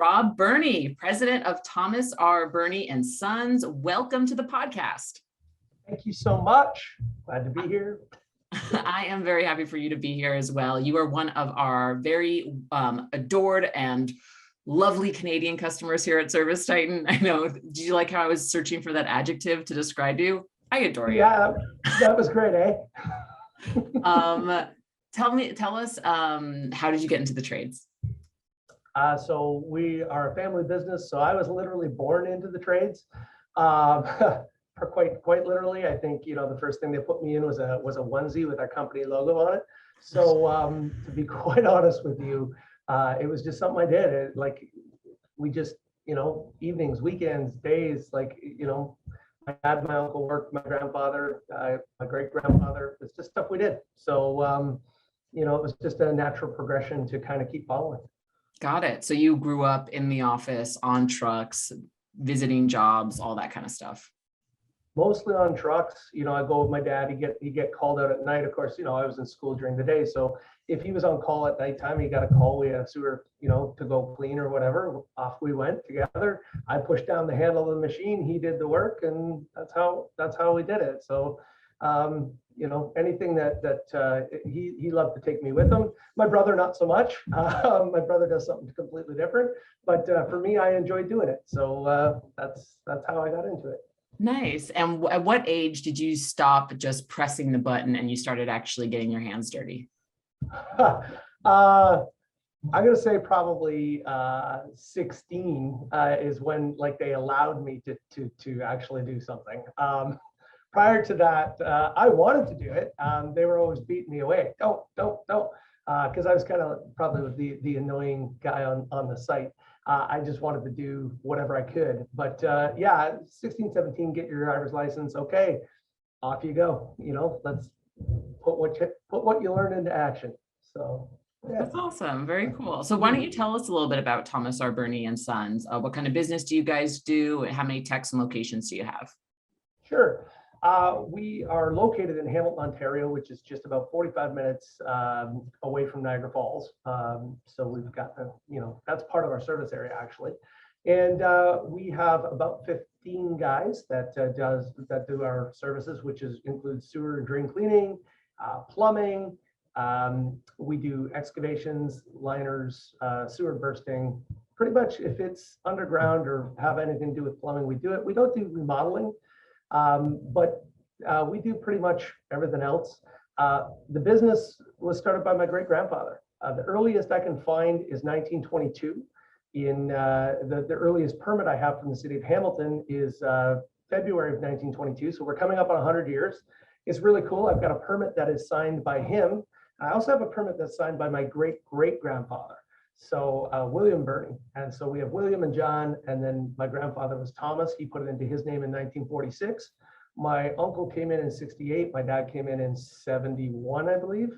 Rob Birnie, president of Thomas R. Birnie and Sons. Welcome to the podcast. Thank you so much. Glad to be here. I am very happy for you to be here as well. You are one of our very adored and lovely Canadian customers here at ServiceTitan. I know. Did you like how I was searching for that adjective to describe you? I adore you. Yeah, that was great, eh? Tell us, how did you get into the trades? So we are a family business. So I was literally born into the trades. For quite literally, I think, the first thing they put me in was a onesie with our company logo on it. So to be quite honest with you, it was just something I did. We just, evenings, weekends, days, my dad, my uncle worked, my grandfather, my great grandfather. It's just stuff we did. So, it was just a natural progression to kind of keep following. Got it. So you grew up in the office, on trucks, visiting jobs, all that kind of stuff. Mostly on trucks. I go with my dad. He'd get called out at night. Of course, I was in school during the day. So if he was on call at nighttime, he got a call. We had a sewer, to go clean or whatever. Off we went together. I pushed down the handle of the machine. He did the work, and that's how we did it. So, anything that he loved to take me with him. My brother, not so much. My brother does something completely different. But for me, I enjoyed doing it. So that's how I got into it. Nice. And at what age did you stop just pressing the button and you started actually getting your hands dirty? I'm gonna say probably 16 is when they allowed me to actually do something. Prior to that, I wanted to do it. They were always beating me away. Don't, because I was kind of probably the annoying guy on the site. I just wanted to do whatever I could. But 16, 17, get your driver's license. Okay, off you go. Let's put what you learn into action. So yeah. That's awesome. Very cool. So why don't you tell us a little bit about Thomas R. Birnie and Sons? What kind of business do you guys do? How many techs and locations do you have? Sure. We are located in Hamilton, Ontario, which is just about 45 minutes away from Niagara Falls. So we've got, that's part of our service area actually. And we have about 15 guys that do our services, which includes sewer and drain cleaning, plumbing. We do excavations, liners, sewer bursting. Pretty much if it's underground or have anything to do with plumbing, we do it. We don't do remodeling. But we do pretty much everything else. The business was started by my great grandfather. The earliest I can find is 1922. In the earliest permit I have from the city of Hamilton is February of 1922. So we're coming up on 100 years. It's really cool. I've got a permit that is signed by him. I also have a permit that's signed by my great grandfather. So William Birnie. And so we have William and John, and then my grandfather was Thomas. He put it into his name in 1946. My uncle came in 68. My dad came in 71, I believe.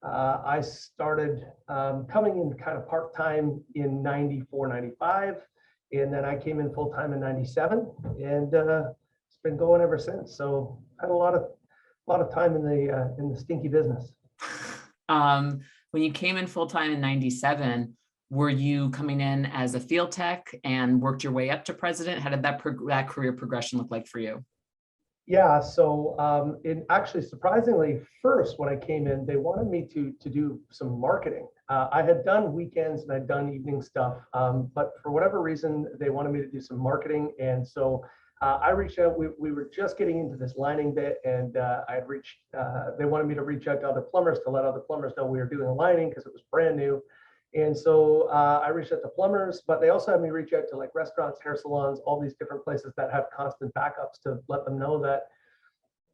I started coming in kind of part-time in 94, 95. And then I came in full-time in 97. And it's been going ever since. So I had a lot of time in the stinky business. When you came in full-time in 97, were you coming in as a field tech and worked your way up to president? How did that career progression look like for you? Yeah, so actually surprisingly, first when I came in, they wanted me to do some marketing. I had done weekends and I'd done evening stuff, but for whatever reason, they wanted me to do some marketing. And so I reached out. We were just getting into this lining bit, and they wanted me to reach out to other plumbers to let other plumbers know we were doing the lining because it was brand new. And so I reached out to plumbers, but they also had me reach out to restaurants, hair salons, all these different places that have constant backups to let them know that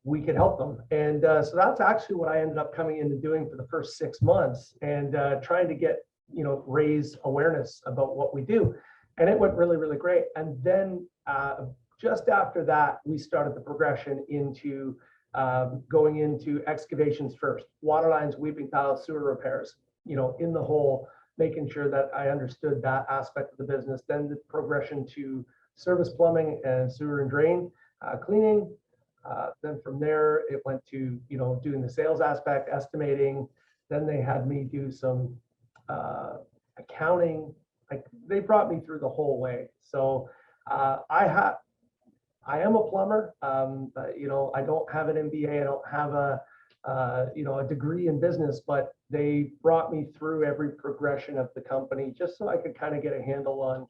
we could help them. And so that's actually what I ended up coming in and doing for the first 6 months, and trying to get, raise awareness about what we do. And it went really, really great. And then just after that, we started the progression into going into excavations first, water lines, weeping tiles, sewer repairs, in the hole, making sure that I understood that aspect of the business. Then the progression to service plumbing and sewer and drain cleaning. Then from there, it went to, doing the sales aspect, estimating. Then they had me do some accounting, like they brought me through the whole way. So I am a plumber. You know, I don't have an MBA. I don't have you know, a degree in business, but they brought me through every progression of the company just so I could kind of get a handle on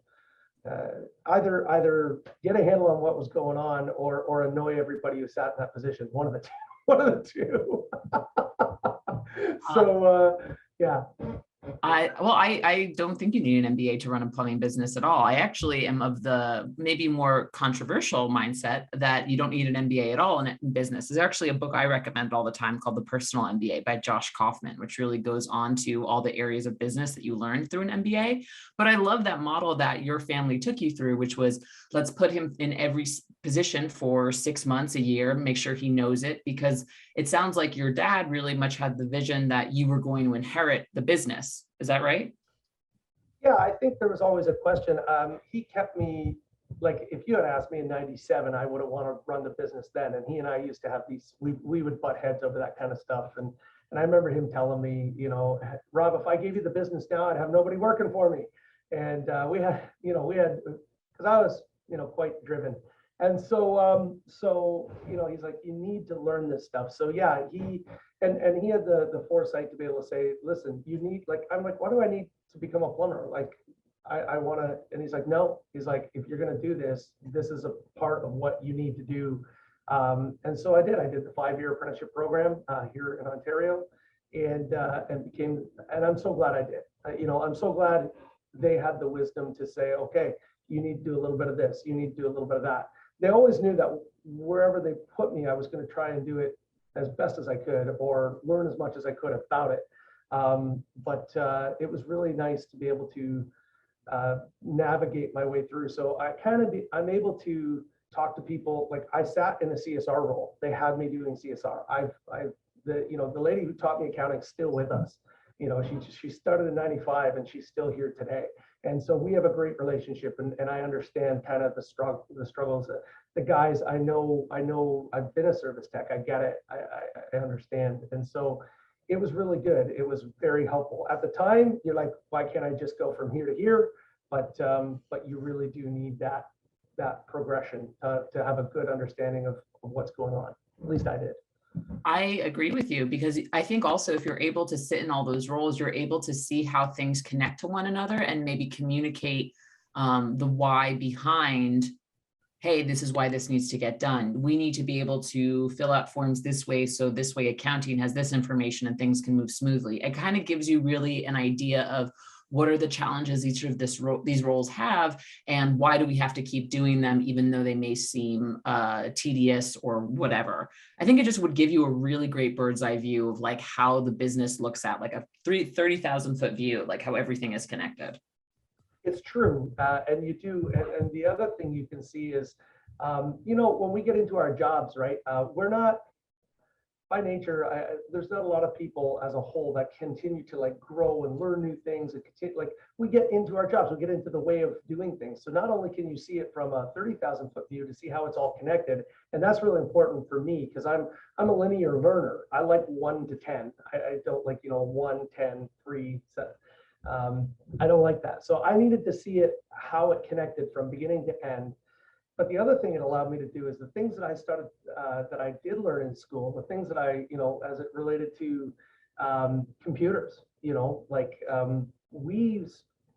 either get a handle on what was going on or annoy everybody who sat in that position. One of the two. One of the two. So yeah. I don't think you need an MBA to run a plumbing business at all. I actually am of the maybe more controversial mindset that you don't need an MBA at all in business. There's actually a book I recommend all the time called The Personal MBA by Josh Kaufman, which really goes on to all the areas of business that you learn through an MBA. But I love that model that your family took you through, which was let's put him in every position for 6 months, a year, make sure he knows it, because it sounds like your dad really much had the vision that you were going to inherit the business. Is that right? Yeah, I think there was always a question. He kept me, like, if you had asked me in '97, I would have wanted to run the business then. And he and I used to have these, we would butt heads over that kind of stuff. And I remember him telling me, you know, Rob, if I gave you the business now, I'd have nobody working for me. And we had, because I was, you know, quite driven. And so, you know, he's like, you need to learn this stuff. So yeah, he had the foresight to be able to say, listen, you need, like, I'm like, what do I need to become a plumber? Like, I want to, and he's like, no, he's like, if you're going to do this, this is a part of what you need to do. And so I did the 5-year apprenticeship program here in Ontario and I'm so glad I did. You know, I'm so glad they had the wisdom to say, okay, you need to do a little bit of this, you need to do a little bit of that. They always knew that wherever they put me, I was going to try and do it as best as I could or learn as much as I could about it. But it was really nice to be able to navigate my way through. So I'm able to talk to people. Like, I sat in a CSR role. They had me doing CSR. The lady who taught me accounting is still with us. You know, she started in '95 and she's still here today. And so we have a great relationship, and I understand kind of the struggles. The guys, I know I've been a service tech. I get it. I understand. And so it was really good. It was very helpful. At the time, you're like, why can't I just go from here to here? But you really do need that progression to have a good understanding of what's going on. At least I did. I agree with you, because I think also if you're able to sit in all those roles, you're able to see how things connect to one another and maybe communicate the why behind, hey, this is why this needs to get done. We need to be able to fill out forms this way, so this way accounting has this information and things can move smoothly. It kind of gives you really an idea of what are the challenges each of these roles have, and why do we have to keep doing them even though they may seem tedious or whatever. I think it just would give you a really great bird's eye view of like how the business looks at, like a 30,000 foot view, like how everything is connected. It's true. And you do. And the other thing you can see is, you know, when we get into our jobs, right, we're not, by nature, there's not a lot of people as a whole that continue to like grow and learn new things and continue, like, we get into our jobs, we get into the way of doing things. So not only can you see it from a 30,000 foot view to see how it's all connected, and that's really important for me because I'm a linear learner. I like 1 to 10. I don't like, you know, 1, 10, 3, 7. I don't like that. So I needed to see it, how it connected from beginning to end. But the other thing it allowed me to do is the things that I started, that I did learn in school, the things that I, you know, as it related to computers, you know, like we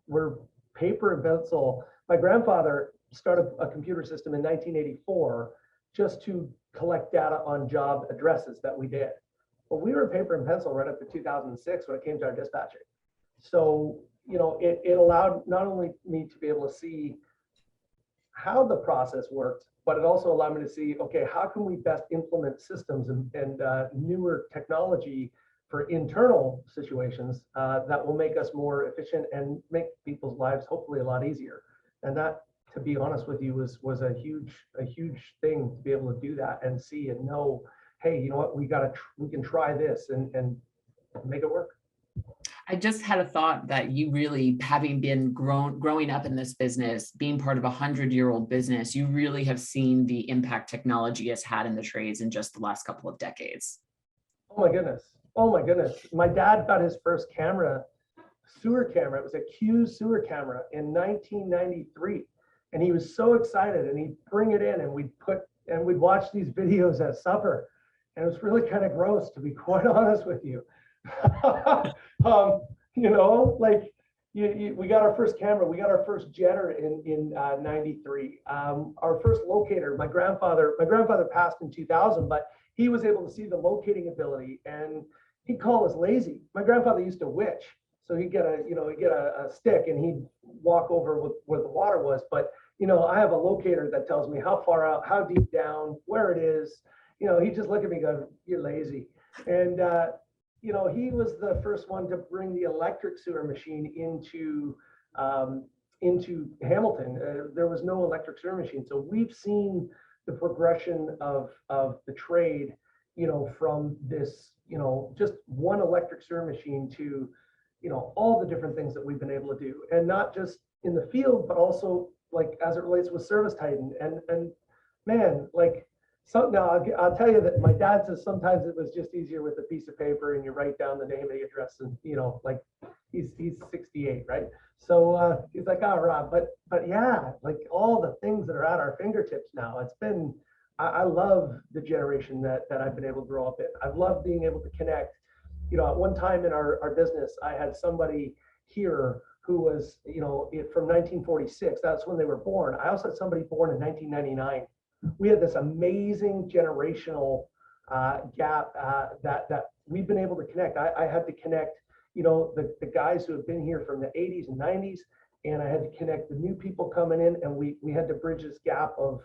were paper and pencil. My grandfather started a computer system in 1984 just to collect data on job addresses that we did. But we were paper and pencil right up to 2006 when it came to our dispatching. So, you know, it allowed not only me to be able to see how the process worked, but it also allowed me to see, okay, how can we best implement systems and newer technology for internal situations that will make us more efficient and make people's lives hopefully a lot easier. And that, to be honest with you, was a huge thing to be able to do that and see and know, hey, you know what, we can try this and make it work. I just had a thought that you really, having been growing up in this business, being part of a 100-year-old business, you really have seen the impact technology has had in the trades in just the last couple of decades. Oh my goodness. Oh my goodness. My dad got his first camera sewer camera. It was a Q sewer camera in 1993. And he was so excited, and he'd bring it in, and we'd watch these videos at supper. And it was really kind of gross, to be quite honest with you. Like we got our first camera, we got our first jetter in 93. Our first locator, my grandfather passed in 2000, but he was able to see the locating ability, and he'd call us lazy. My grandfather used to witch. So he'd get a stick, and he'd walk over where the water was. But, I have a locator that tells me how far out, how deep down, where it is. He'd just look at me and go, "You're lazy." And, he was the first one to bring the electric sewer machine into Hamilton. There was no electric sewer machine. So we've seen the progression of the trade, from this, just one electric sewer machine to, all the different things that we've been able to do, and not just in the field, but also like as it relates with ServiceTitan. And man, like, so now I'll tell you that my dad says sometimes it was just easier with a piece of paper, and you write down the name and the address, and like he's 68, right? So he's like, "Oh, Rob," but yeah, like all the things that are at our fingertips now. It's been, I love the generation that I've been able to grow up in. I've loved being able to connect. At one time in our business, I had somebody here who was, from 1946. That's when they were born. I also had somebody born in 1999. We had this amazing generational gap that we've been able to connect. I had to connect, the guys who have been here from the 80s and 90s, and I had to connect the new people coming in, and we had to bridge this gap of,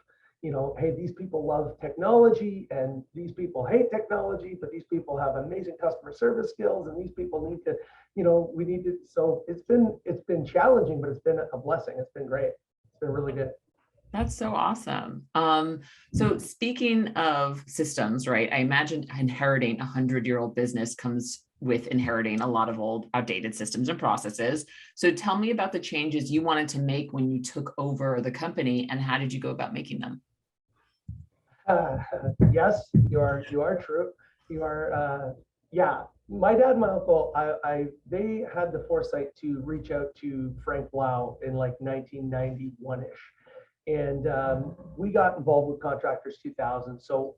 hey, these people love technology, and these people hate technology, but these people have amazing customer service skills, and these people need to, we need to. So it's been challenging, but it's been a blessing. It's been great. It's been really good. That's so awesome. So speaking of systems, right? I imagine inheriting 100-year-old business comes with inheriting a lot of old, outdated systems and processes. So tell me about the changes you wanted to make when you took over the company, and how did you go about making them? Yes, you are true. You are, yeah. My dad and my uncle, they had the foresight to reach out to Frank Blau in like 1991-ish. And we got involved with Contractors 2000. So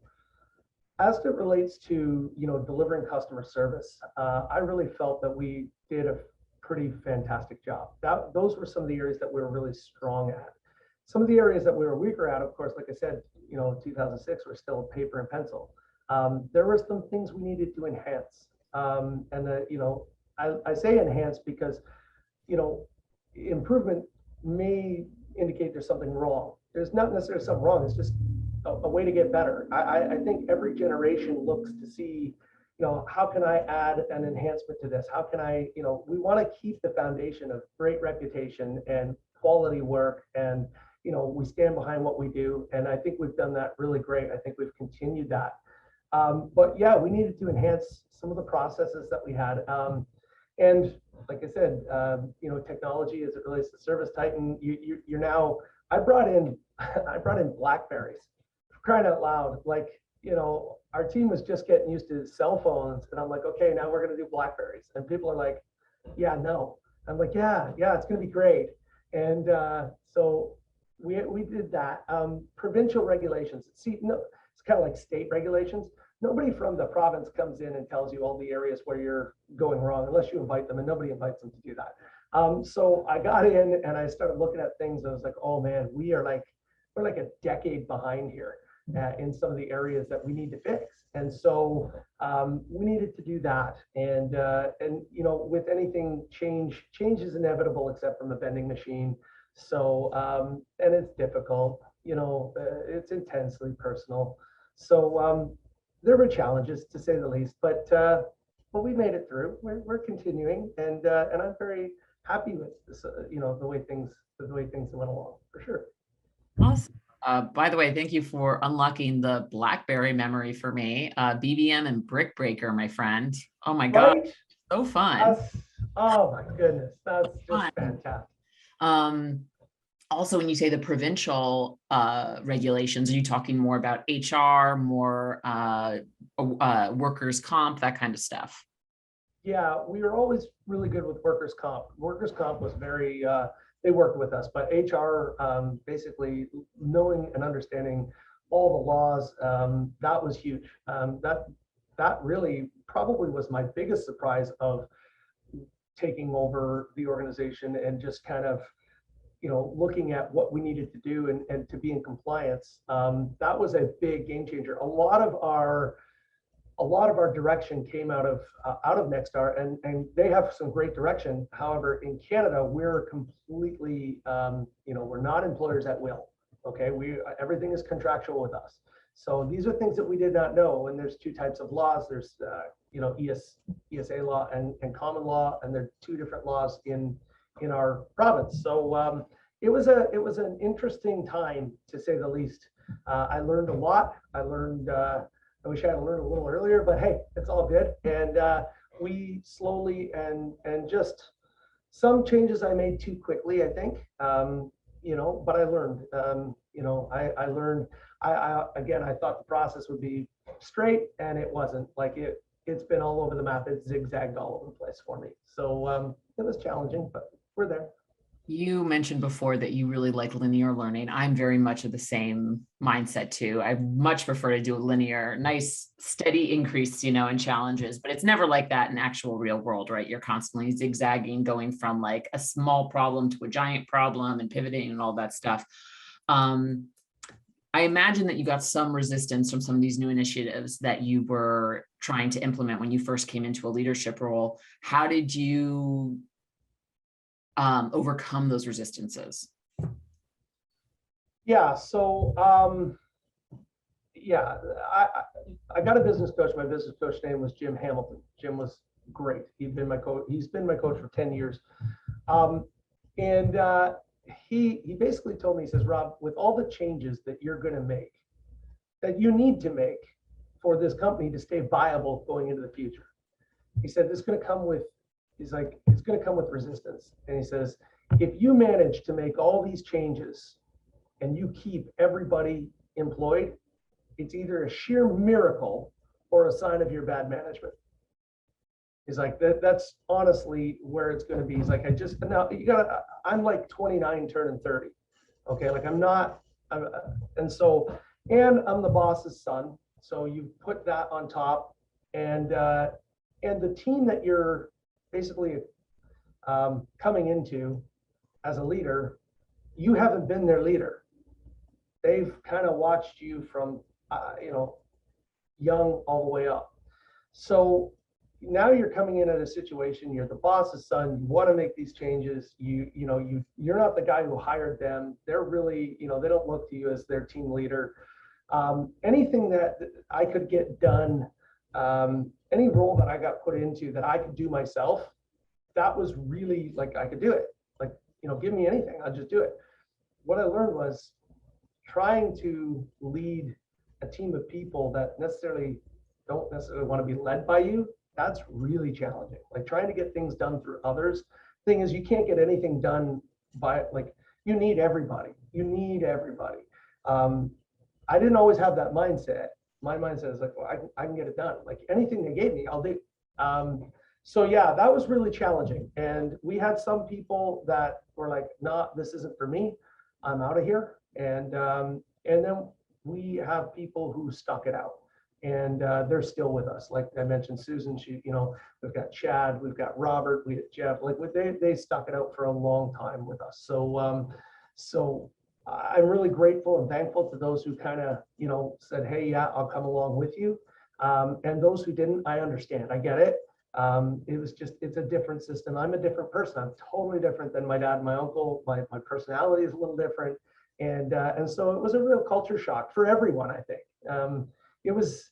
as it relates to, delivering customer service, I really felt that we did a pretty fantastic job. Those were some of the areas that we were really strong at. Some of the areas that we were weaker at, of course, like I said, 2006, we're still paper and pencil. There were some things we needed to enhance. I say enhance because, improvement may indicate there's something wrong. There's not necessarily something wrong. It's just a way to get better. I think every generation looks to see, how can I add an enhancement to this? How can I, we want to keep the foundation of great reputation and quality work, and we stand behind what we do. And I think we've done that really great. I think we've continued that. But yeah, we needed to enhance some of the processes that we had. And like I said, technology as it relates to ServiceTitan, you're now, I brought in BlackBerries, for crying out loud. Like, our team was just getting used to cell phones, and I'm like, okay, now we're going to do BlackBerries. And people are like, yeah, no. I'm like, yeah, it's going to be great. And so we did that. Provincial regulations. See, no, it's kind of like state regulations. Nobody from the province comes in and tells you all the areas where you're going wrong unless you invite them, and nobody invites them to do that. So I got in and I started looking at things. And I was like, oh man, we're like a decade behind here in some of the areas that we need to fix. And so we needed to do that. And with anything, change is inevitable except from the vending machine. So and it's difficult. It's intensely personal. So there were challenges, to say the least, but we made it through. We're continuing, and I'm very happy with this, the way things went along, for sure. Awesome. By the way, thank you for unlocking the BlackBerry memory for me. BBM and Brick Breaker, my friend. Oh my God, right? So fun. Oh my goodness, that's just fantastic. Also, when you say the provincial regulations, are you talking more about HR, more workers' comp, that kind of stuff? Yeah, we were always really good with workers' comp. Workers' comp was very, they worked with us, but HR, basically knowing and understanding all the laws, that was huge. That really probably was my biggest surprise of taking over the organization and just kind of, looking at what we needed to do and to be in compliance. That was a big game changer. A lot of our direction came out of Nexstar, and they have some great direction. However, in Canada, we're completely, we're not employers at will. Okay, everything is contractual with us. So these are things that we did not know. And there's two types of laws. There's ESA law and common law, and there are two different laws in our province. So it was an interesting time, to say the least. I learned a lot. I wish I had learned a little earlier, but hey, it's all good. And we slowly and just some changes I made too quickly, I think. But I learned. I learned. I thought the process would be straight, and it wasn't. Like it's been all over the map. It's zigzagged all over the place for me. So it was challenging, but we're there. You mentioned before that you really like linear learning. I'm very much of the same mindset too. I much prefer to do a linear, nice, steady increase, in challenges, but it's never like that in actual real world, right? You're constantly zigzagging, going from like a small problem to a giant problem and pivoting and all that stuff. I imagine that you got some resistance from some of these new initiatives that you were trying to implement when you first came into a leadership role. How did you overcome those resistances? Yeah. So, I got a business coach. My business coach name was Jim Hamilton. Jim was great. He's been my coach for 10 years. He basically told me, he says, Rob, with all the changes that you're going to make, that you need to make for this company to stay viable going into the future. He said, it's going to come with resistance. And he says, if you manage to make all these changes and you keep everybody employed, it's either a sheer miracle or a sign of your bad management. He's like, that's honestly where it's going to be. He's like, I'm like 29 turning 30. Okay. Like and I'm the boss's son. So you put that on top, and the team that you're basically coming into as a leader, you haven't been their leader. They've kind of watched you from, young all the way up. So now you're coming in at a situation, you're the boss's son, you want to make these changes. You're not the guy who hired them. They're really, they don't look to you as their team leader. Anything that I could get done, any role that I got put into that I could do myself, that was really like, I could do it. Like, give me anything, I'll just do it. What I learned was trying to lead a team of people that don't necessarily want to be led by you. That's really challenging. Like trying to get things done through others. Thing is, you can't get anything done by, like, you need everybody. I didn't always have that mindset. My mindset is like, well, I can get it done. Like anything they gave me, I'll do. So yeah, that was really challenging. And we had some people that were like, nah, this isn't for me. I'm out of here. And then we have people who stuck it out, and they're still with us. Like I mentioned, Susan, we've got Chad, we've got Robert, we got Jeff. Like they stuck it out for a long time with us. So I'm really grateful and thankful to those who kind of, said, hey, yeah, I'll come along with you. And those who didn't, I understand. I get it. It's a different system. I'm a different person. I'm totally different than my dad and my uncle. My personality is a little different. And so it was a real culture shock for everyone, I think. It was,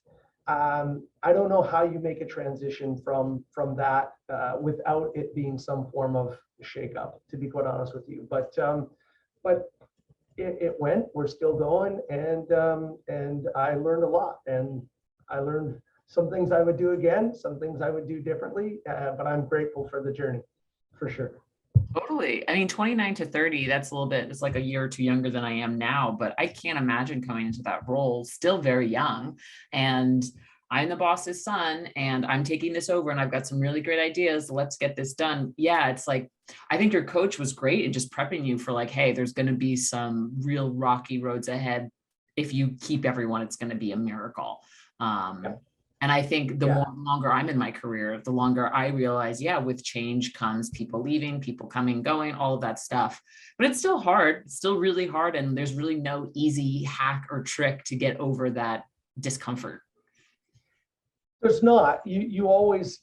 I don't know how you make a transition from that without it being some form of shakeup, to be quite honest with you. But it went, we're still going, and I learned a lot, and I learned some things I would do again, some things I would do differently, but I'm grateful for the journey, for sure. Totally. I mean, 29 to 30, that's a little bit, it's like a year or two younger than I am now, but I can't imagine coming into that role still very young. And I'm the boss's son and I'm taking this over and I've got some really great ideas. Let's get this done. Yeah, it's like, I think your coach was great in just prepping you for like, hey, there's going to be some real rocky roads ahead. If you keep everyone, it's going to be a miracle. Yeah. And I think the Yeah. longer I'm in my career, the longer I realize, yeah, with change comes people leaving, people coming, going, all of that stuff. But it's still hard. It's still really hard. And there's really no easy hack or trick to get over that discomfort. There's not. You always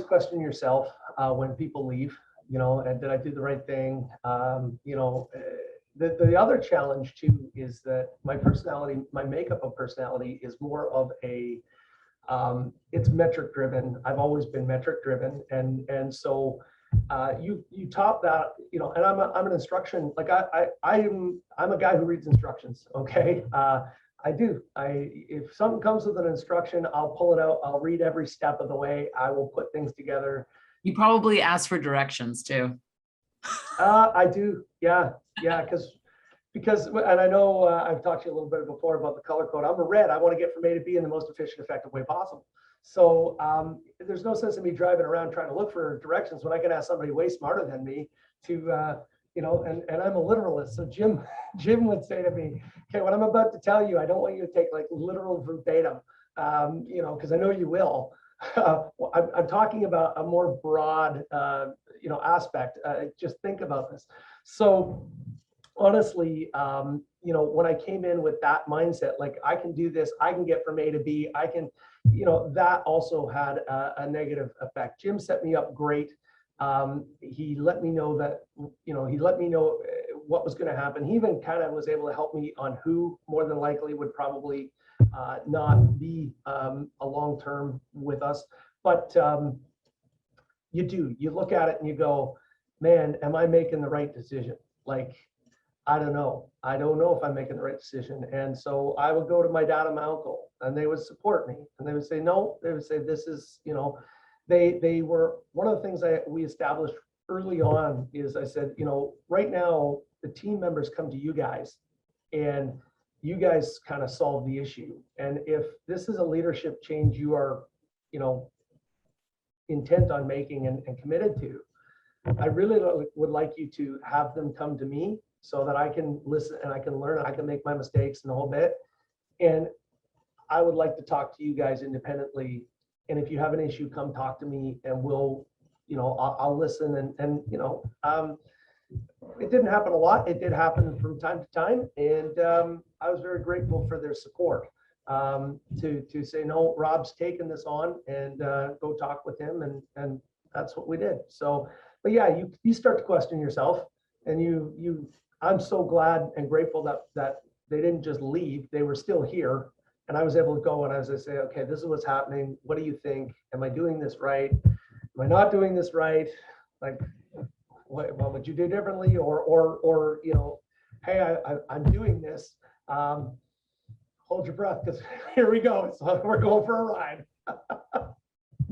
question yourself when people leave. And did I do the right thing? The other challenge too is that my personality, my makeup of personality, is more of a it's metric driven. I've always been metric driven, and so you top that, and I'm an instruction, like I'm a guy who reads instructions. Okay. I do. If something comes with an instruction, I'll pull it out. I'll read every step of the way. I will put things together. You probably ask for directions too. I do. Yeah. Yeah. Because, and I know I've talked to you a little bit before about the color code. I'm a red. I want to get from A to B in the most efficient, effective way possible. So there's no sense in me driving around trying to look for directions when I can ask somebody way smarter than me to, and I'm a literalist. So Jim would say to me, okay, what I'm about to tell you, I don't want you to take like literal verbatim, because I know you will. I'm talking about a more broad, aspect. Just think about this. So honestly, when I came in with that mindset, like I can do this, I can get from A to B, I can, that also had a negative effect. Jim set me up great. He let me know that, he let me know what was going to happen. He even kind of was able to help me on who more than likely would probably not be a long-term with us. But you look at it and you go, man, am I making the right decision? Like, I don't know. I don't know if I'm making the right decision. And so I would go to my dad and my uncle and they would support me and they would say, no, they would say, this is, they were, one of the things we established early on is I said, right now the team members come to you guys and you guys kind of solve the issue. And if this is a leadership change you are, intent on making and committed to, I really would like you to have them come to me so that I can listen and I can learn and I can make my mistakes and the whole bit. And I would like to talk to you guys independently. And if you have an issue, come talk to me and we'll, I'll listen. And it didn't happen a lot. It did happen from time to time. And I was very grateful for their support to say, no, Rob's taken this on and go talk with him. And that's what we did. So, but yeah, you start to question yourself and I'm so glad and grateful that they didn't just leave, they were still here. And I was able to go and as I say, okay, this is what's happening. What do you think? Am I doing this right? Am I not doing this right? Like, what would you do differently? Or hey, I'm doing this. Hold your breath because here we go. So we're going for a ride.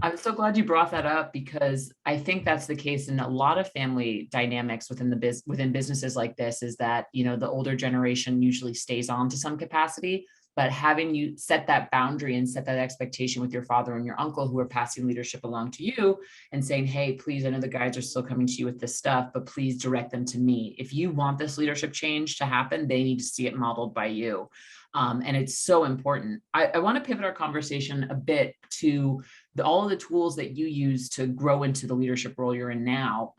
I'm so glad you brought that up because I think that's the case in a lot of family dynamics within within businesses like this is that, the older generation usually stays on to some capacity, but having you set that boundary and set that expectation with your father and your uncle who are passing leadership along to you and saying, hey, please, I know the guys are still coming to you with this stuff, but please direct them to me. If you want this leadership change to happen, they need to see it modeled by you. And it's so important. I want to pivot our conversation a bit to all of the tools that you use to grow into the leadership role you're in now,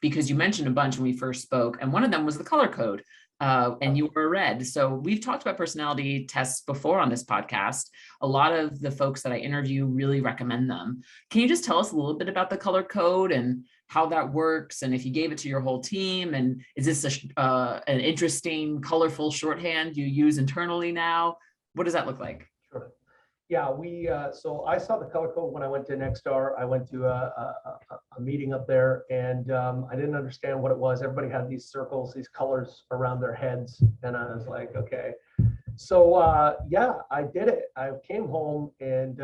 because you mentioned a bunch when we first spoke, and one of them was the color code, and you were a red. So we've talked about personality tests before on this podcast. A lot of the folks that I interview really recommend them. Can you just tell us a little bit about the color code and how that works, and if you gave it to your whole team, and is this an interesting, colorful shorthand you use internally now? What does that look like? Sure. Yeah, so I saw the color code when I went to Nexstar. I went to a meeting up there and I didn't understand what it was. Everybody had these circles, these colors around their heads. And I was like, okay. So yeah, I did it. I came home and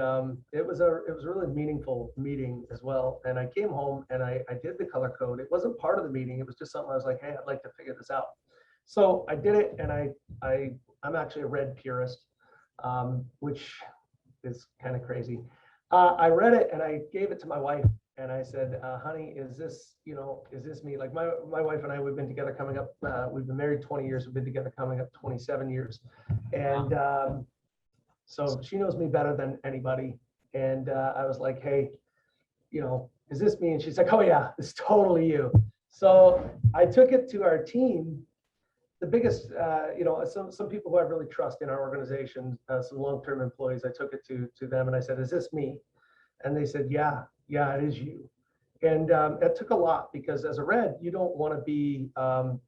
it was a really meaningful meeting as well. And I came home and I did the color code. It wasn't part of the meeting. It was just something I was like, hey, I'd like to figure this out. So I did it, and I'm actually a red purist, which is kind of crazy. I read it and I gave it to my wife and I said, honey, is this me? Like my wife and I, we've been together coming up, we've been married 20 years, we've been together coming up 27 years. And so she knows me better than anybody. And I was like, hey, is this me? And she's like, oh yeah, it's totally you. So I took it to our team. The biggest, some people who I really trust in our organization, some long-term employees, I took it to them and I said, is this me? And they said, yeah, it is you. And it took a lot because as a red, you don't want to be,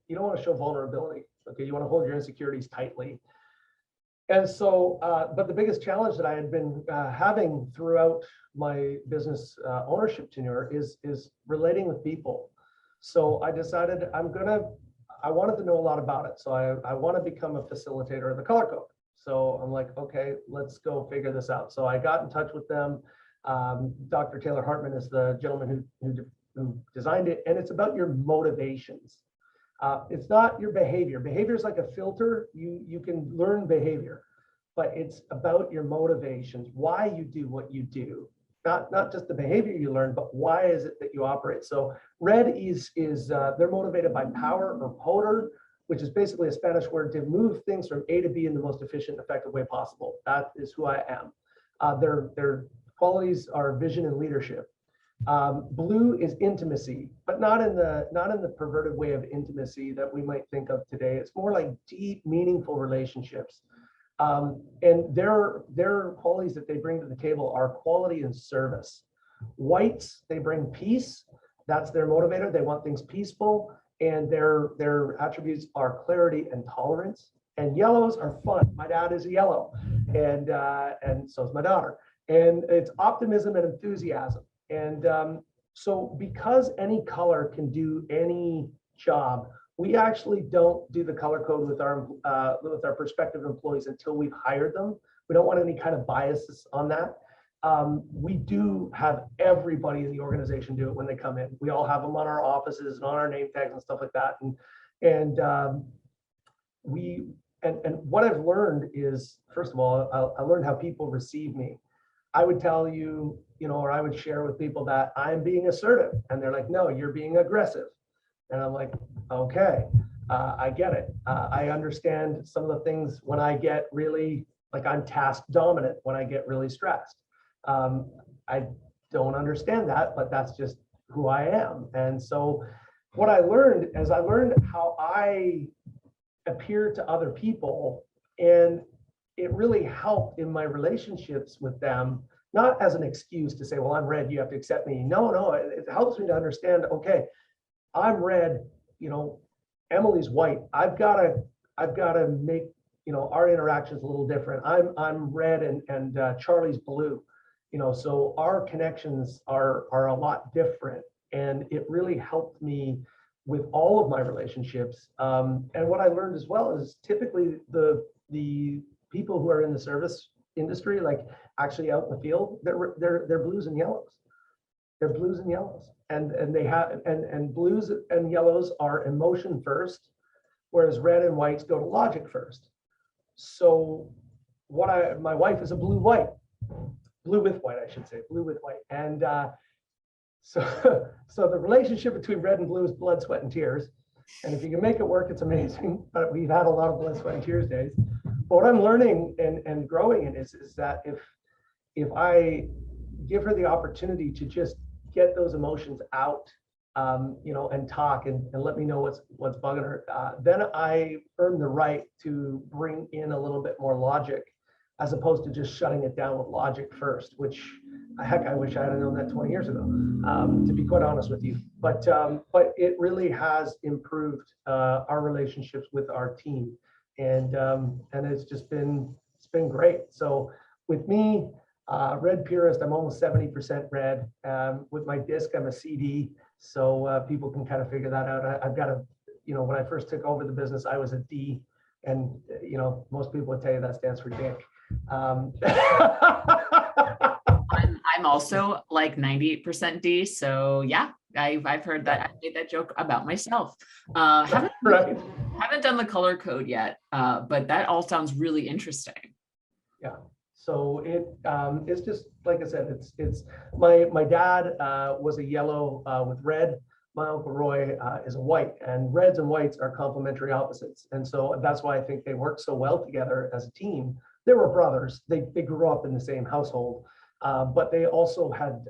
you don't want to show vulnerability. Okay, you want to hold your insecurities tightly. And so, but the biggest challenge that I had been having throughout my business ownership tenure is relating with people. So I decided I wanted to know a lot about it. So I want to become a facilitator of the color code. So I'm like, okay, let's go figure this out. So I got in touch with them. Dr. Taylor Hartman is the gentleman who designed it. And it's about your motivations. It's not your behavior. Behavior is like a filter. You can learn behavior, but it's about your motivations, why you do what you do. Not just the behavior you learn, but why is it that you operate? So red is they're motivated by power or poder, which is basically a Spanish word to move things from A to B in the most efficient, effective way possible. That is who I am. Their qualities are vision and leadership. Blue is intimacy, but not in the perverted way of intimacy that we might think of today. It's more like deep, meaningful relationships. And their qualities that they bring to the table are quality and service. Whites, they bring peace. That's their motivator. They want things peaceful. And their attributes are clarity and tolerance. And yellows are fun. My dad is a yellow, and so is my daughter. And it's optimism and enthusiasm. And so because any color can do any job, we actually don't do the color code with our prospective employees until we've hired them. We don't want any kind of biases on that. We do have everybody in the organization do it when they come in. We all have them on our offices and on our name tags and stuff like that. And what I've learned is, first of all, I learned how people receive me. I would tell you, or I would share with people that I'm being assertive, and they're like, no, you're being aggressive. And I'm like, okay, I get it. I understand some of the things when I get really, like I'm task dominant when I get really stressed. I don't understand that, but that's just who I am. And so what I learned is I learned how I appear to other people, and it really helped in my relationships with them, not as an excuse to say, well, I'm red, you have to accept me. No, it helps me to understand, okay, I'm red, Emily's white. I've got to make, our interactions a little different. I'm red and Charlie's blue, so our connections are a lot different. And it really helped me with all of my relationships. And what I learned as well is typically the people who are in the service industry, like actually out in the field, they're blues and yellows. They're blues and yellows. And they have and blues and yellows are emotion first, whereas red and whites go to logic first. So my wife is a blue with white, I should say, blue with white. And so the relationship between red and blue is blood, sweat, and tears. And if you can make it work, it's amazing. But we've had a lot of blood, sweat, and tears days. But what I'm learning and growing in is that if I give her the opportunity to just get those emotions out, and talk and let me know what's bugging her, then I earn the right to bring in a little bit more logic, as opposed to just shutting it down with logic first, which heck, I wish I had known that 20 years ago, to be quite honest with you. But it really has improved our relationships with our team, and it's been great. So with me, red purist, I'm almost 70% red. With my disc, I'm a CD, so people can kind of figure that out. I've got when I first took over the business, I was a D, and most people would tell you that stands for dick. I'm also like 98% D. So yeah, I've heard that. I made that joke about myself. Haven't done the color code yet, but that all sounds really interesting. Yeah. So it's just like I said, it's my dad was a yellow with red. My Uncle Roy is a white, and reds and whites are complementary opposites. And so that's why I think they work so well together as a team. They were brothers. They grew up in the same household, but they also had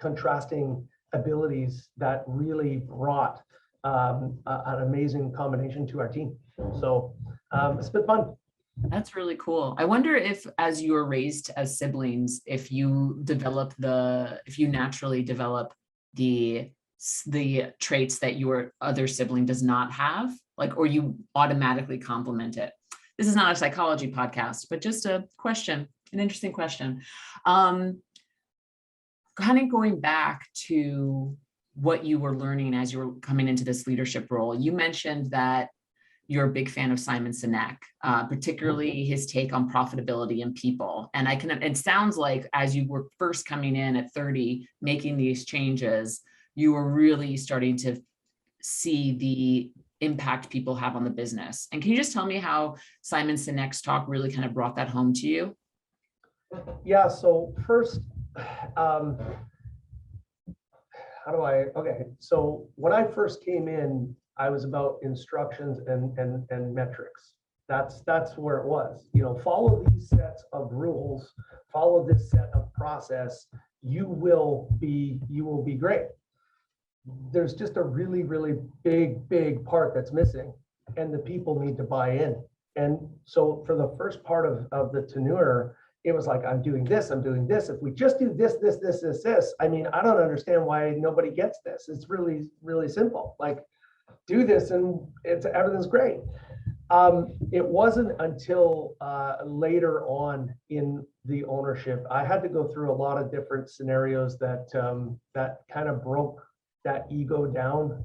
contrasting abilities that really brought an amazing combination to our team. So it's been fun. That's really cool. I wonder if, as you were raised as siblings, if you naturally develop the traits that your other sibling does not have, like, or you automatically complement it. This is not a psychology podcast, but just a question, an interesting question. Kind of going back to what you were learning as you were coming into this leadership role, you mentioned that you're a big fan of Simon Sinek, particularly his take on profitability and people. And it sounds like as you were first coming in at 30, making these changes, you were really starting to see the impact people have on the business. And can you just tell me how Simon Sinek's talk really kind of brought that home to you? Yeah, so first, so when I first came in, I was about instructions and metrics. That's where it was. Follow these sets of rules, follow this set of process, you will be great. There's just a really, really big part that's missing, and the people need to buy in. And so for the first part of the tenure, it was like, I'm doing this. If we just do this, I mean, I don't understand why nobody gets this. It's really, really simple. Like, do this and everything's great. It wasn't until later on in the ownership, I had to go through a lot of different scenarios that kind of broke that ego down.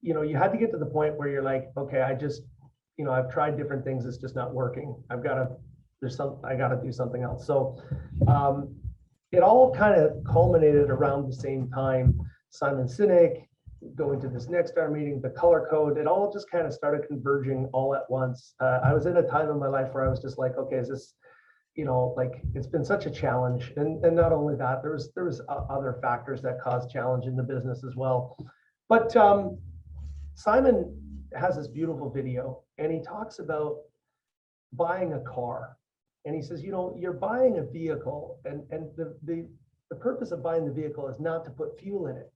You had to get to the point where you're like, okay, I've tried different things. It's just not working. I got to do something else. So it all kind of culminated around the same time. Simon Sinek, going to this Next Star meeting, the color code, it all just kind of started converging all at once. I was in a time in my life where I was just like, okay, is this, like, it's been such a challenge. And not only that, there was other factors that caused challenge in the business as well. But Simon has this beautiful video, and he talks about buying a car. And he says, you're buying a vehicle, and the purpose of buying the vehicle is not to put fuel in it.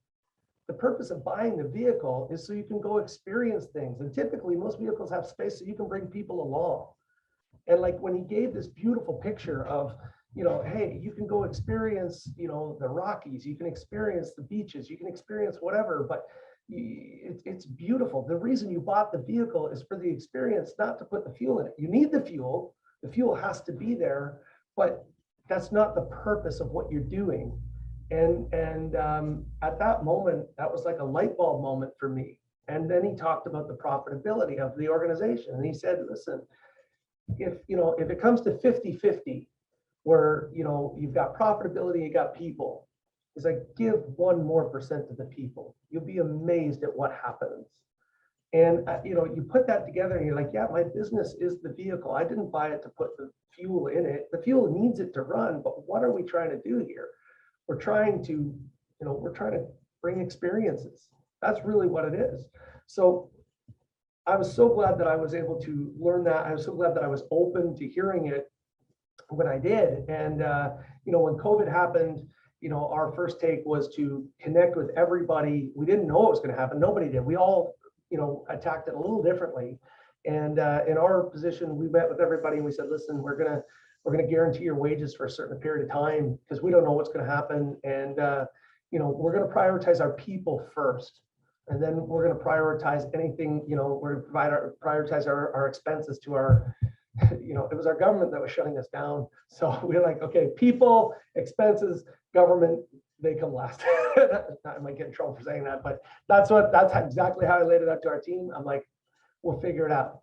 The purpose of buying the vehicle is so you can go experience things. And typically most vehicles have space so you can bring people along. And like when he gave this beautiful picture of, hey, you can go experience, the Rockies, you can experience the beaches, you can experience whatever, but it's beautiful. The reason you bought the vehicle is for the experience, not to put the fuel in it. You need the fuel has to be there, but that's not the purpose of what you're doing. And at that moment, that was like a light bulb moment for me. And then he talked about the profitability of the organization. And he said, listen, if it comes to 50-50, where, you've got profitability, you got people, he's like, give 1% more to the people. You'll be amazed at what happens. And, you put that together and you're like, yeah, my business is the vehicle. I didn't buy it to put the fuel in it. The fuel needs it to run, but what are we trying to do here? We're trying to bring experiences. That's really what it is. So I was so glad that I was able to learn that. I was so glad that I was open to hearing it when I did. And, when COVID happened, our first take was to connect with everybody. We didn't know what was going to happen. Nobody did. We all, attacked it a little differently. And in our position, we met with everybody and we said, listen, we're going to guarantee your wages for a certain period of time because we don't know what's going to happen. And, we're going to prioritize our people first. And then we're going to prioritize anything, we're going to prioritize our expenses to our, it was our government that was shutting us down. So we're like, okay, people, expenses, government, they come last. I might get in trouble for saying that, but that's exactly how I laid it out to our team. I'm like, we'll figure it out.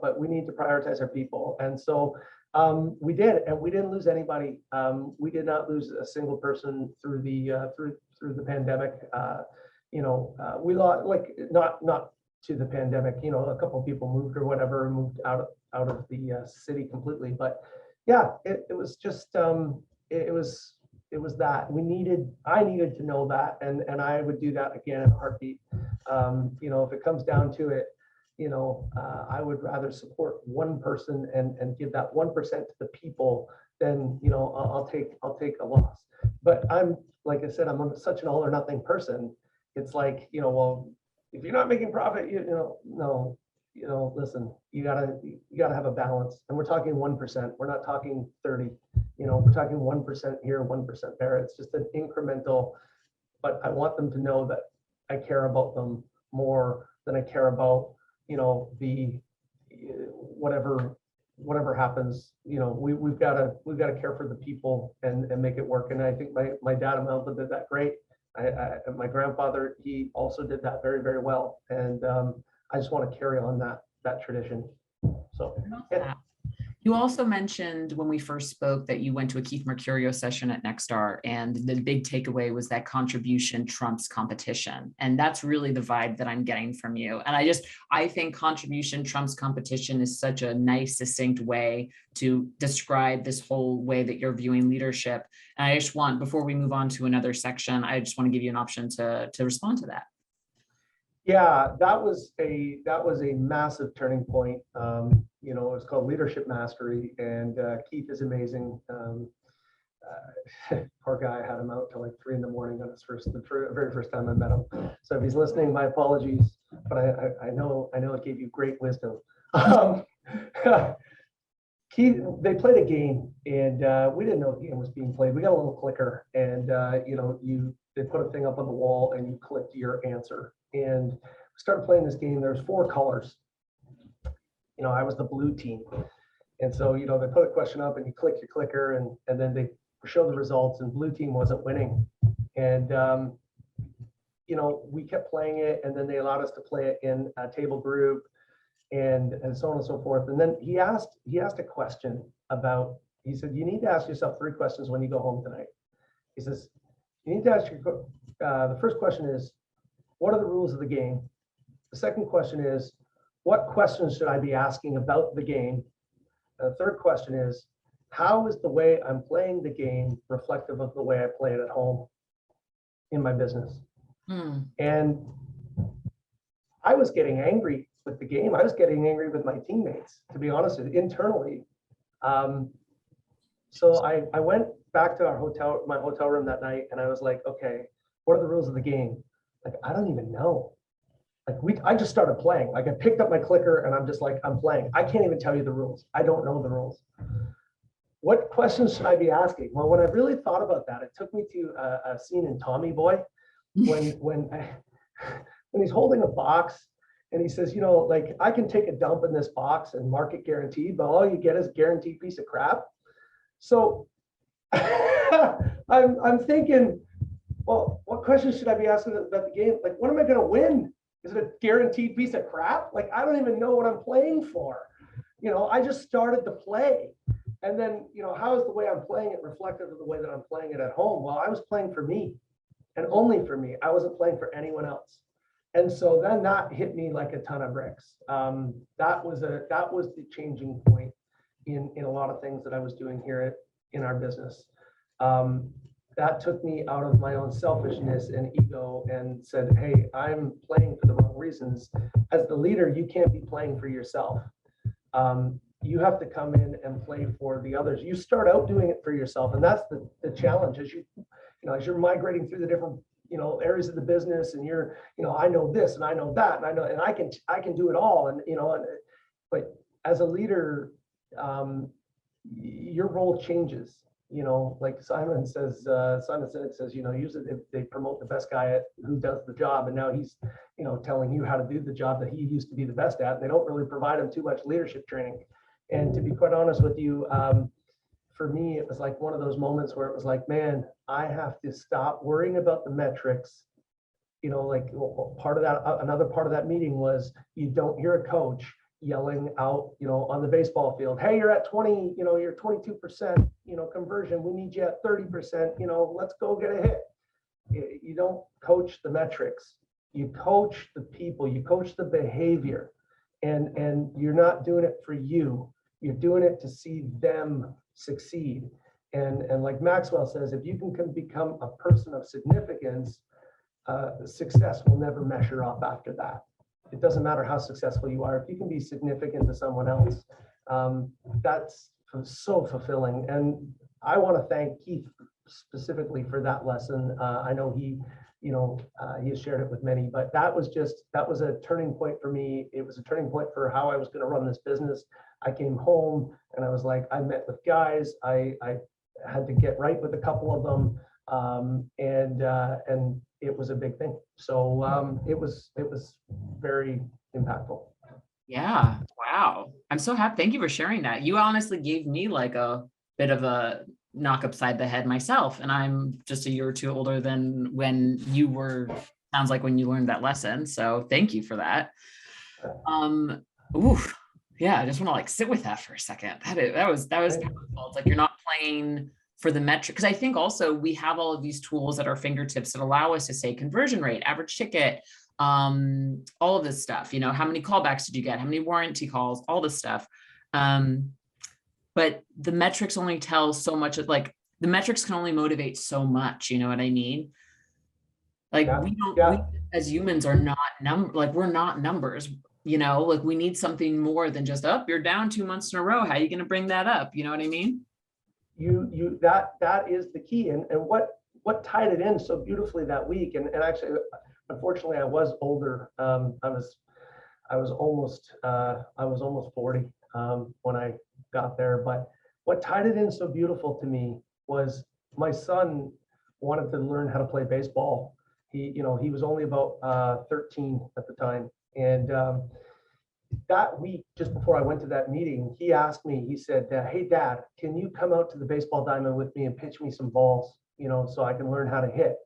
But we need to prioritize our people. And so we did, and we didn't lose anybody. We did not lose a single person through the pandemic. We lost, like, not to the pandemic. You know, a couple of people moved or whatever, moved out of the city completely. But yeah, it was just it was that I needed to know that, and I would do that again in a heartbeat. You know, if it comes down to it, you know, I would rather support one person and give that 1% to the people than, you know, I'll take a loss. But like I said, I'm such an all or nothing person. It's like, you know, well, if you're not making profit, you know, no, you know, listen, you gotta have a balance. And we're talking 1%. We're not talking 30. You know, we're talking 1% here, 1% there. It's just an incremental, but I want them to know that I care about them more than I care about, you know, the whatever happens. You know, we've got to care for the people and make it work. And I think my dad and my uncle did that great. My grandfather, he also did that very, very well. And I just want to carry on that tradition. So yeah. You also mentioned when we first spoke that you went to a Keith Mercurio session at Nexstar, and the big takeaway was that contribution trumps competition. And that's really the vibe that I'm getting from you. And I think contribution trumps competition is such a nice, succinct way to describe this whole way that you're viewing leadership. And I just want, before we move on to another section, I just want to give you an option to respond to that. Yeah, that was a massive turning point. You know, it's called Leadership Mastery, and Keith is amazing. Poor guy, I had him out till like 3 a.m. on his very first time I met him. So if he's listening, my apologies, but I know it gave you great wisdom. Keith, they played a game, and we didn't know the game was being played. We got a little clicker, and you know, they put a thing up on the wall, and you clicked your answer. And we started playing this game. There's 4 colors. You know, I was the blue team. And so, you know, they put a question up and you click your clicker, and then they show the results, and blue team wasn't winning. And, you know, we kept playing it, and then they allowed us to play it in a table group and so on and so forth. And then he asked a question about, he said, you need to ask yourself 3 questions when you go home tonight. He says, you need to ask the first question is, what are the rules of the game? The second question is, what questions should I be asking about the game? And the third question is, how is the way I'm playing the game reflective of the way I play it at home in my business? And I was getting angry with the game. I was getting angry with my teammates, to be honest with you, internally. So I went back to my hotel room that night, and I was like, okay, what are the rules of the game? Like, I don't even know. Like I just started playing. Like I picked up my clicker and I'm just like, I'm playing. I can't even tell you the rules. I don't know the rules. What questions should I be asking? Well, when I really thought about that, it took me to a scene in Tommy Boy when he's holding a box and he says, you know, like I can take a dump in this box and mark it guaranteed, but all you get is a guaranteed piece of crap. So I'm thinking, well, what questions should I be asking about the game? Like, what am I going to win? Is it a guaranteed piece of crap? Like, I don't even know what I'm playing for. You know, I just started to play. And then, you know, how is the way I'm playing it reflective of the way that I'm playing it at home? Well, I was playing for me and only for me. I wasn't playing for anyone else. And so then that hit me like a ton of bricks. That was the changing point in a lot of things that I was doing here in our business. That took me out of my own selfishness and ego and said, hey, I'm playing for the wrong reasons. As the leader, you can't be playing for yourself. You have to come in and play for the others. You start out doing it for yourself. And that's the challenge as as you're migrating through the different, areas of the business, and you're, I know this and I know that, and I know, and I can do it all. And, but as a leader, your role changes. Like Simon Sinek says, usually they promote the best guy who does the job. And now he's, telling you how to do the job that he used to be the best at. They don't really provide him too much leadership training. And to be quite honest with you, for me, it was like one of those moments where it was like, man, I have to stop worrying about the metrics. Another part of that meeting was you don't hear a coach yelling out, on the baseball field, hey, you're at 20, you're 22%, conversion. We need you at 30%, let's go get a hit. You don't coach the metrics. you coach the people, you coach the behavior, and you're not doing it for you. You're doing it to see them succeed. And like Maxwell says, if you can become a person of significance, success will never measure up after that. It doesn't matter how successful you are. If you can be significant to someone else, that's so fulfilling. And I want to thank Keith specifically for that lesson. I know he has shared it with many, but that was a turning point for me. It was a turning point for how I was going to run this business. I came home and I was like, I met with guys. I had to get right with a couple of them. And it was a big thing. So it was very impactful. Yeah. Wow. I'm so happy. Thank you for sharing that. You honestly gave me like a bit of a knock upside the head myself. And I'm just a year or two older than when you were, sounds like when you learned that lesson. So thank you for that. Ooh, yeah, I just want to like sit with that for a second. That was powerful. It's like you're not playing for the metric. Because I think also we have all of these tools at our fingertips that allow us to say conversion rate, average ticket, all of this stuff, how many callbacks did you get? How many warranty calls, all this stuff. But the metrics only tell so much. Like the metrics can only motivate so much. You know what I mean? Like we as humans are not we're not numbers, like we need something more than just you're down 2 months in a row. How are you going to bring that up? You know what I mean? That is the key. And what tied it in so beautifully that week. And actually, unfortunately, I was older. I was almost 40 when I got there. But what tied it in so beautiful to me was my son wanted to learn how to play baseball. He was only about 13 at the time. And that week, just before I went to that meeting, he asked me, he said, hey, Dad, can you come out to the baseball diamond with me and pitch me some balls, so I can learn how to hit?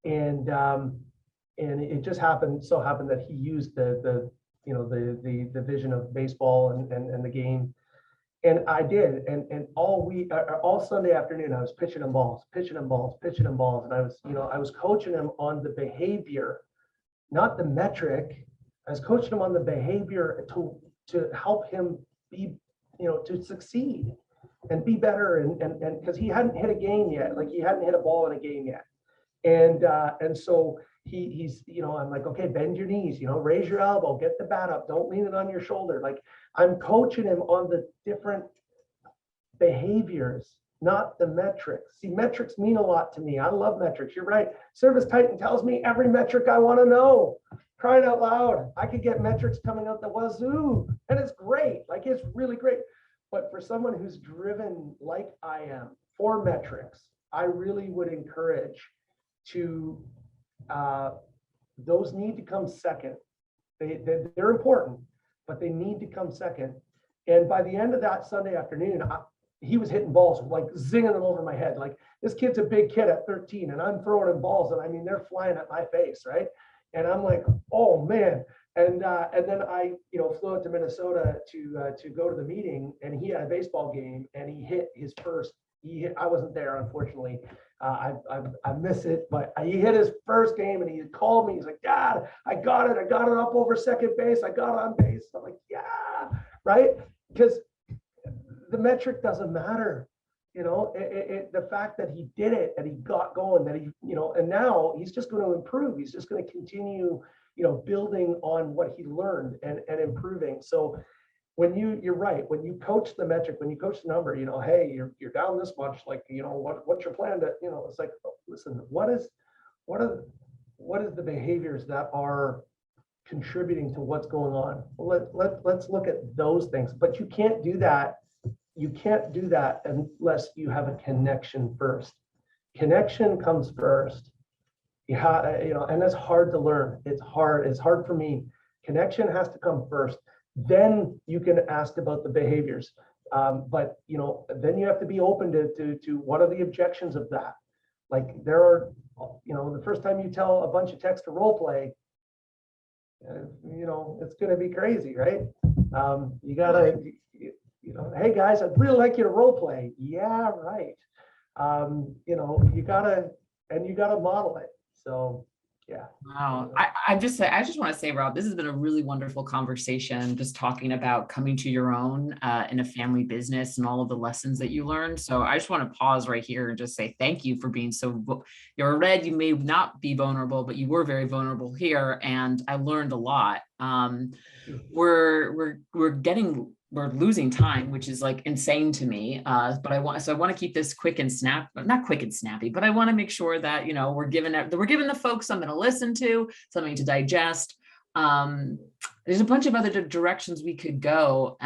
And it just happened that he used the vision of baseball and the game. And I did. And all Sunday afternoon, I was pitching him balls. And I was coaching him on the behavior, not the metric. I was coaching him on the behavior to help him be, to succeed and be better. And because he hadn't hit a game yet, like he hadn't hit a ball in a game yet. And so he's, I'm like, okay, bend your knees, raise your elbow, get the bat up, don't lean it on your shoulder. Like I'm coaching him on the different behaviors, not the metrics. See, metrics mean a lot to me. I love metrics. You're right. ServiceTitan tells me every metric I want to know. Crying out loud, I could get metrics coming out the wazoo, and it's great. Like it's really great. But for someone who's driven like I am for metrics, I really would encourage to those need to come second. They're important, but they need to come second. And by the end of that Sunday afternoon, he was hitting balls, like zinging them over my head. Like this kid's a big kid at 13, and I'm throwing him balls, and I mean they're flying at my face, right? And I'm like, oh man. And then I, flew out to Minnesota to go to the meeting, and he had a baseball game, and he hit his first. I wasn't there, unfortunately. I miss it, but he hit his first game, and he called me. He's like, Dad, I got it up over second base. I got on base. I'm like, yeah, right? Because the metric doesn't matter. The fact that he did it and he got going, that he, and now he's just going to improve. He's just going to continue, building on what he learned and improving. So when you're right, when you coach the metric, when you coach the number, hey, you're down this much, like, what's your plan to, it's like, listen, what is the behaviors that are contributing to what's going on? Let's look at those things, but you can't do that. You can't do that unless you have a connection first. Connection comes first. And that's hard to learn. It's hard for me. Connection has to come first. Then you can ask about the behaviors. But then you have to be open to what are the objections of that. Like there are, the first time you tell a bunch of techs to role play, it's going to be crazy, right? You gotta. Hey guys, I'd really like you to role play. Yeah, right. You gotta model it. So Yeah. Wow. I just want to say, Rob, this has been a really wonderful conversation, just talking about coming to your own in a family business and all of the lessons that you learned. So I just want to pause right here and just say thank you for being you're red. You may not be vulnerable, but you were very vulnerable here. And I learned a lot. We're losing time, which is like insane to me. But I want to keep this quick and not quick and snappy, but I want to make sure that, we're giving the folks something to listen to, something to digest. There's a bunch of other directions we could go.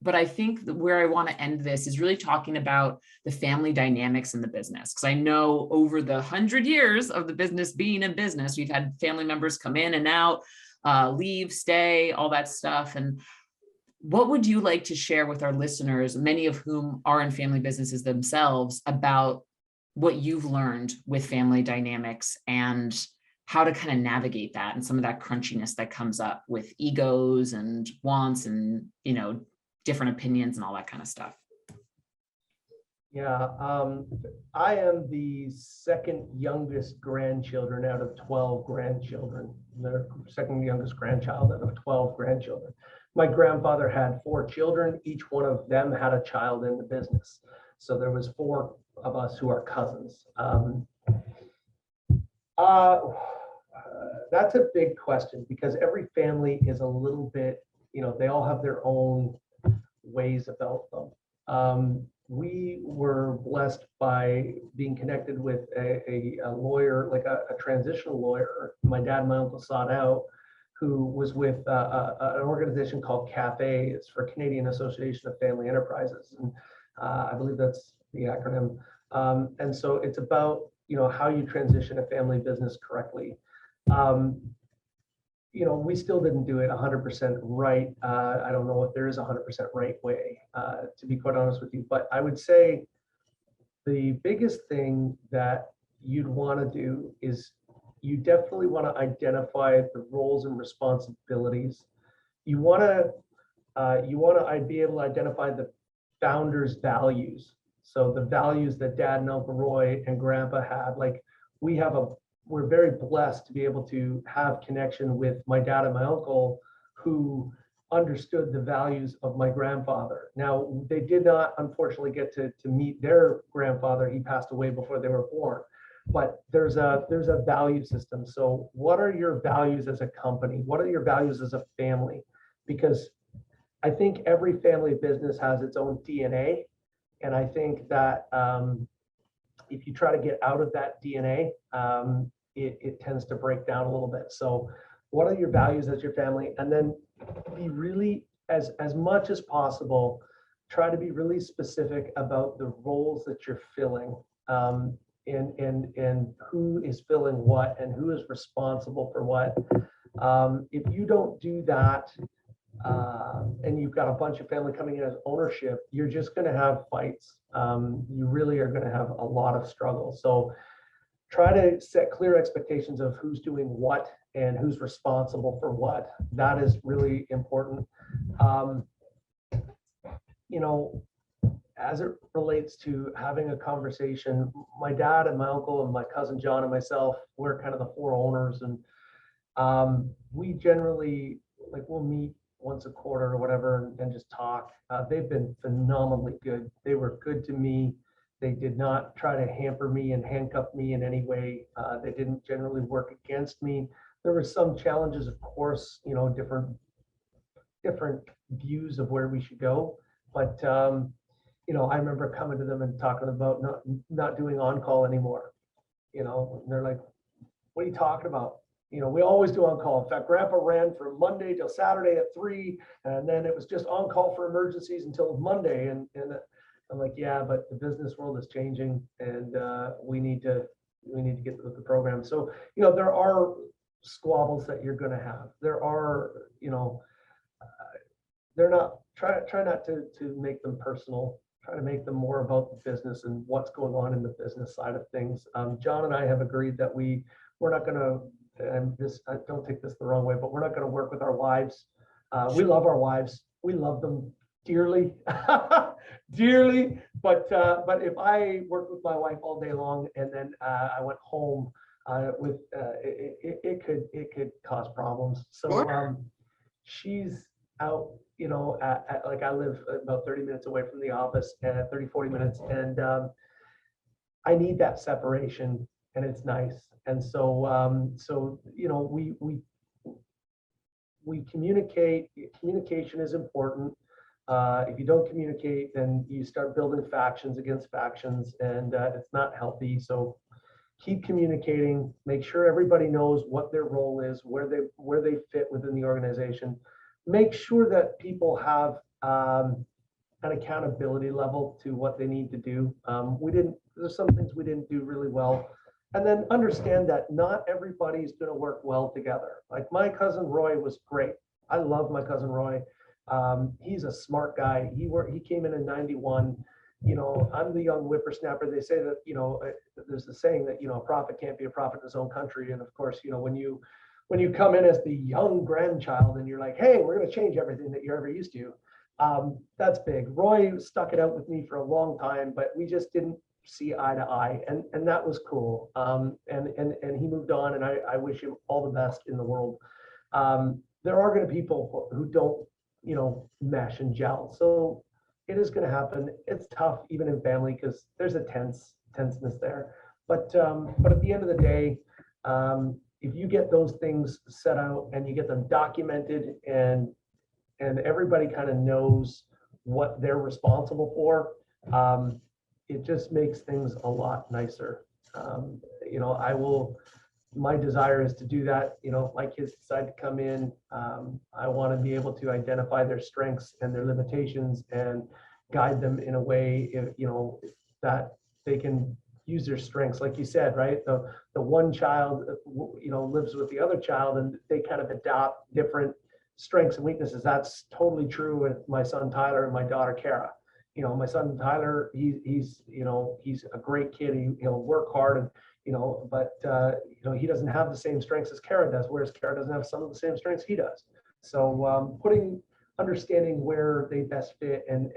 But I think that where I want to end this is really talking about the family dynamics in the business. Because I know over the 100 years of the business being in business, we've had family members come in and out, leave, stay, all that stuff. And what would you like to share with our listeners, many of whom are in family businesses themselves, about what you've learned with family dynamics and how to kind of navigate that and some of that crunchiness that comes up with egos and wants and, different opinions and all that kind of stuff? Yeah, I am the second youngest grandchildren out of 12 grandchildren. The second youngest grandchild out of 12 grandchildren. My grandfather had 4 children. Each one of them had a child in the business. So there was 4 of us who are cousins. That's a big question because every family is a little bit, they all have their own ways about them. We were blessed by being connected with a lawyer, like a transitional lawyer. My dad and my uncle sought out, who was with an organization called CAFE. It's for Canadian Association of Family Enterprises. And I believe that's the acronym. And so it's about, how you transition a family business correctly. We still didn't do it 100% right. I don't know if there is a 100% right way, to be quite honest with you. But I would say the biggest thing that you'd want to do is you definitely want to identify the roles and responsibilities. You want to be able to identify the founder's values. So the values that Dad and Uncle Roy and Grandpa had, like we're very blessed to be able to have connection with my dad and my uncle who understood the values of my grandfather. Now, they did not, unfortunately, get to meet their grandfather. He passed away before they were born. But there's a value system. So what are your values as a company? What are your values as a family? Because I think every family business has its own DNA. And I think that if you try to get out of that DNA, it tends to break down a little bit. So what are your values as your family? And then be really, as much as possible, try to be really specific about the roles that you're filling, and who is filling what and who is responsible for what. If you don't do that, and you've got a bunch of family coming in as ownership, you're just going to have fights. You really are going to have a lot of struggle. So try to set clear expectations of who's doing what and who's responsible for what. That is really important. As it relates to having a conversation, my dad and my uncle and my cousin John and myself, we're kind of the 4 owners, and we generally, we'll meet once a quarter or whatever and just talk. They've been phenomenally good. They were good to me. They did not try to hamper me and handcuff me in any way. They didn't generally work against me. There were some challenges, of course, different views of where we should go. But, I remember coming to them and talking about not doing on-call anymore. And they're like, what are you talking about? We always do on-call. In fact, Grandpa ran from Monday till Saturday at 3, and then it was just on-call for emergencies until Monday. And I'm like, yeah, but the business world is changing, and we need to get with the program. So, there are squabbles that you're going to have. There are, they're not, try not to make them personal. Try to make them more about the business and what's going on in the business side of things. John and I have agreed that we're not going to, and I don't take this the wrong way, but we're not going to work with our wives. We love our wives. We love them dearly, dearly. But if I worked with my wife all day long and then I went home, it could cause problems. So Sure. she's out, like I live about 30 minutes away from the office, 30, 40 minutes. And I need that separation, and it's nice. And so, we communicate. Communication is important. If you don't communicate, then you start building factions against factions, and it's not healthy. So keep communicating, make sure everybody knows what their role is, where they fit within the organization. Make sure that people have an accountability level to what they need to do. There's some things we didn't do really well. And then understand that not everybody's going to work well together. Like my cousin Roy was great. I love my cousin Roy. He's a smart guy. He came in 91. I'm the young whippersnapper. They say that, there's the saying that, a prophet can't be a prophet in his own country. And of course, when you come in as the young grandchild and you're like, hey, we're going to change everything that you're ever used to. That's big. Roy stuck it out with me for a long time, but we just didn't see eye to eye, and that was cool. And he moved on, and I wish him all the best in the world. There are going to be people who don't, mesh and gel. So it is going to happen. It's tough, even in family, because there's a tenseness there. But at the end of the day, if you get those things set out and you get them documented, and everybody kind of knows what they're responsible for, it just makes things a lot nicer. My desire is to do that. My kids decide to come in. I want to be able to identify their strengths and their limitations and guide them in a way, that they can use their strengths. Like you said, right? The one child, lives with the other child, and they kind of adopt different strengths and weaknesses. That's totally true with my son Tyler and my daughter Kara. My son Tyler, he's a great kid. He'll work hard, and but he doesn't have the same strengths as Kara does, whereas Kara doesn't have some of the same strengths he does. So understanding where they best fit, and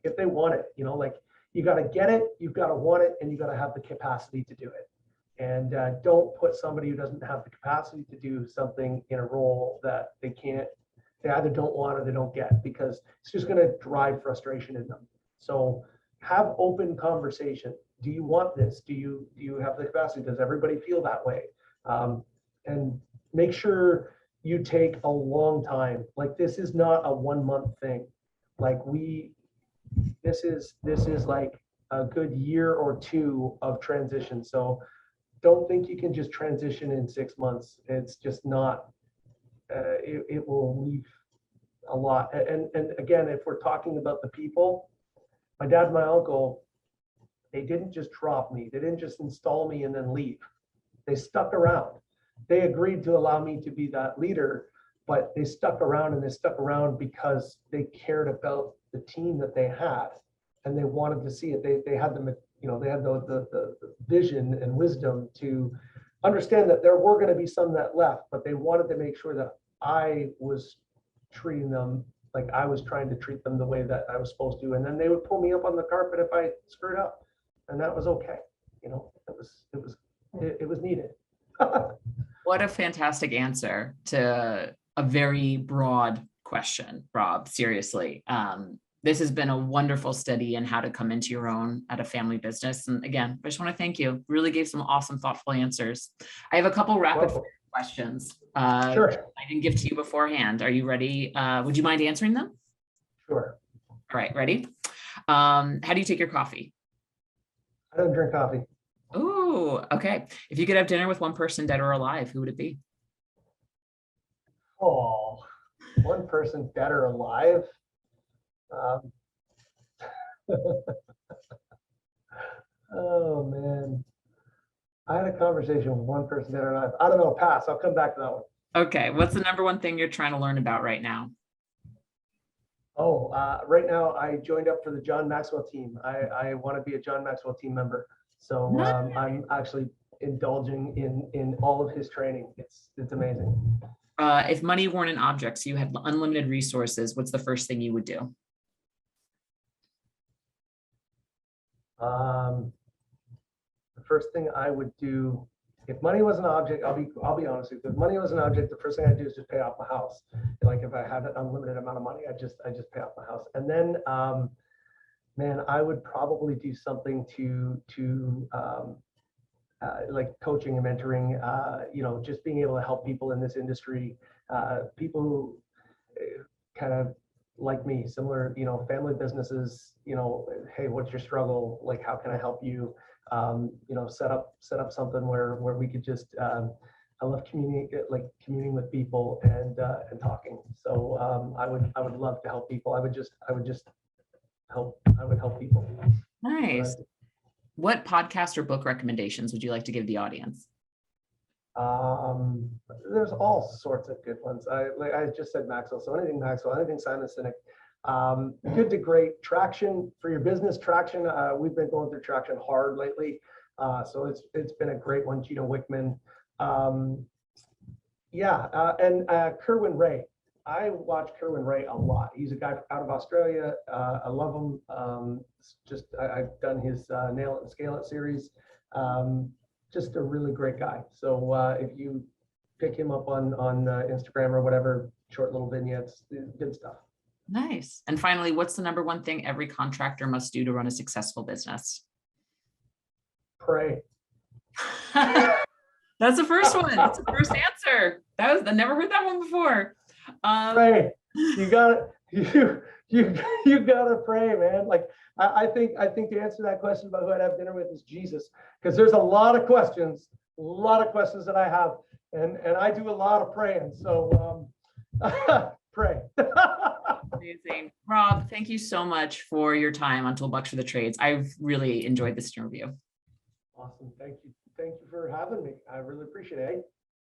if they want it, like, you got to get it, you've got to want it, and you got to have the capacity to do it. And don't put somebody who doesn't have the capacity to do something in a role that they either don't want or they don't get, because it's just going to drive frustration in them. So have open conversation. Do you want this? Do you have the capacity? Does everybody feel that way? And make sure you take a long time. Like, this is not a 1 month thing. Like this is like a good year or two of transition. So don't think you can just transition in 6 months. It's just not. It will leave a lot. And again, if we're talking about the people, my dad and my uncle, they didn't just drop me. They didn't just install me and then leave. They stuck around. They agreed to allow me to be that leader, but they stuck around, and they stuck around because they cared about the team that they had, and they wanted to see it. They had the vision and wisdom to understand that there were going to be some that left, but they wanted to make sure that I was treating them like I was trying to treat them the way that I was supposed to. And then they would pull me up on the carpet if I screwed up, and that was okay. It was needed. What a fantastic answer to a very broad question, Rob. Seriously. This has been a wonderful study in how to come into your own at a family business. And again, I just want to thank you. Really gave some awesome, thoughtful answers. I have a couple rapid fire questions. Sure. I didn't give to you beforehand. Are you ready? Would you mind answering them? Sure. All right, ready? How do you take your coffee? I don't drink coffee. Oh, okay. If you could have dinner with one person, dead or alive, who would it be? Oh, one person, dead or alive. Oh man, I had a conversation with one person, dead or alive. I don't know. Pass. I'll come back to that one. Okay. What's the number one thing you're trying to learn about right now? Oh, right now I joined up for the John Maxwell team. I want to be a John Maxwell team member. So I'm actually indulging in all of his training. It's amazing. If money weren't an object, so you had unlimited resources, what's the first thing you would do? The first thing I would do if money was an object, I'll be honest with you. If money was an object, the first thing I'd do is just pay off my house. Like if I had an unlimited amount of money, I just pay off my house. And then, man, I would probably do something to like coaching and mentoring, you know, just being able to help people in this industry, people who kind of like me, similar, you know, family businesses, you know, hey, what's your struggle? Like, how can I help you? You know, set up something where we could just, I love communing with people and talking. So I would love to help people. I would help people. Nice. What podcast or book recommendations would you like to give the audience? There's all sorts of good ones. I just said Maxwell, so anything Maxwell, anything Simon Sinek. Good to great. Traction for your business. Traction. We've been going through Traction hard lately, so it's been a great one. Gino Wickman. And Kerwin Ray. I watch Kerwin Ray a lot. He's a guy out of Australia. I love him. I've done his Nail It and Scale It series. Just a really great guy. So if you pick him up on Instagram or whatever, short little vignettes, good stuff. Nice. And finally, what's the number one thing every contractor must do to run a successful business? Pray. That's the first one. That's the first answer. I never heard that one before. Pray. You gotta pray, man. Like I think to answer that question about who I'd have dinner with is Jesus, because there's a lot of questions that I have, and I do a lot of praying. So pray. Amazing. Rob, thank you so much for your time on Toolbox for the Trades. I've really enjoyed this interview. Awesome. Thank you for having me. I really appreciate it.